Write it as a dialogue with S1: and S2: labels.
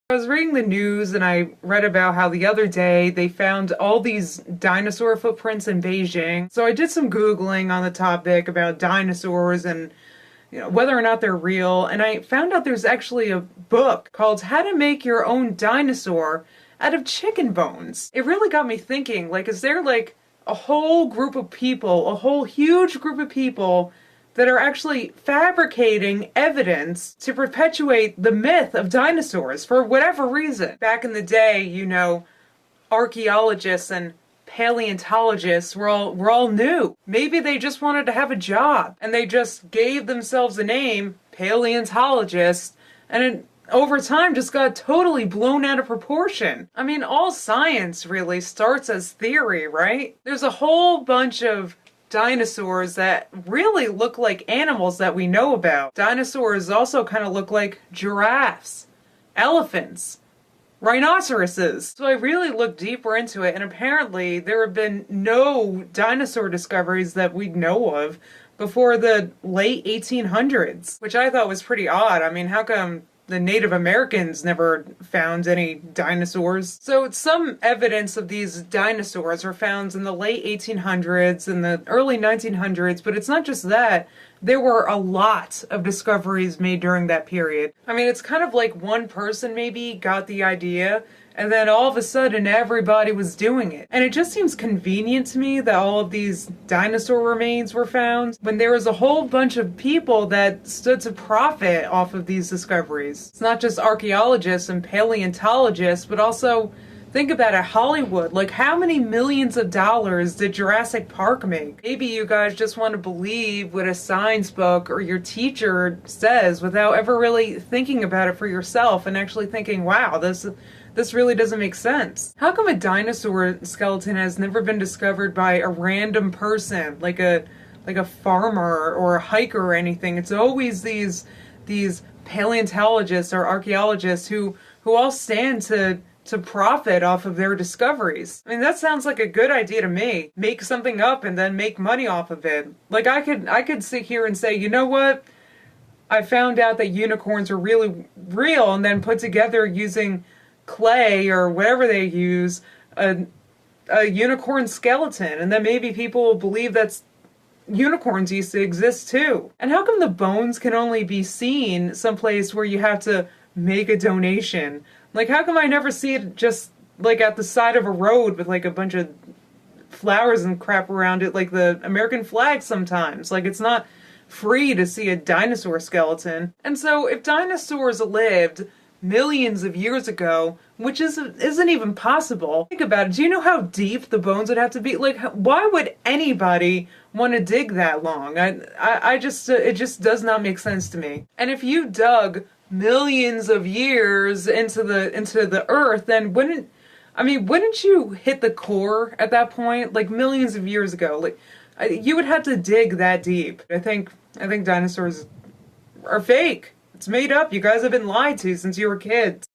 S1: I was reading the news and I read about how the other day they found all these dinosaur footprints in Beijing. So I did some Googling on the topic about dinosaurs and whether or not they're real, and I found out there's actually a book called How to Make Your Own Dinosaur Out of Chicken Bones. It really got me thinking, like, is there like a whole group of people, a whole huge group of people that are actually fabricating evidence to perpetuate the myth of dinosaurs for whatever reason? Back in the day, archaeologists and paleontologists were all new. Maybe they just wanted to have a job and they just gave themselves a name, paleontologist, and it over time just got totally blown out of proportion. I mean, all science really starts as theory, right? There's a whole bunch of dinosaurs that really look like animals that we know about. Dinosaurs also kind of look like giraffes, elephants, rhinoceroses. So I really looked deeper into it, and apparently there have been no dinosaur discoveries that we know of before the late 1800s, which I thought was pretty odd. I mean, how come the Native Americans never found any dinosaurs? So some evidence of these dinosaurs were found in the late 1800s and the early 1900s, but it's not just that. There were a lot of discoveries made during that period. I mean, it's kind of like one person maybe got the idea, and then all of a sudden everybody was doing it. And it just seems convenient to me that all of these dinosaur remains were found when there was a whole bunch of people that stood to profit off of these discoveries. It's not just archaeologists and paleontologists, but also, think about it, Hollywood. Like, how many millions of dollars did Jurassic Park make? Maybe you guys just want to believe what a science book or your teacher says without ever really thinking about it for yourself and actually thinking, wow, this really doesn't make sense. How come a dinosaur skeleton has never been discovered by a random person, like a farmer or a hiker or anything? It's always these paleontologists or archaeologists who all stand to profit off of their discoveries. I mean, that sounds like a good idea to me. Make something up and then make money off of it. Like, I could sit here and say, you know what? I found out that unicorns are really real, and then put together using clay or whatever they use a unicorn skeleton, and then maybe people will believe that's unicorns used to exist too. And how come the bones can only be seen someplace where you have to make a donation? Like, how come I never see it just like at the side of a road with like a bunch of flowers and crap around it, like the American flag sometimes? Like, it's not free to see a dinosaur skeleton. And so if dinosaurs lived millions of years ago, which isn't even possible. Think about it. Do you know how deep the bones would have to be? Like, why would anybody want to dig that long? I just it just does not make sense to me. And if you dug millions of years into the earth, then wouldn't you hit the core at that point? Like, millions of years ago, like you would have to dig that deep. I think dinosaurs are fake. It's made up. You guys have been lied to since you were kids.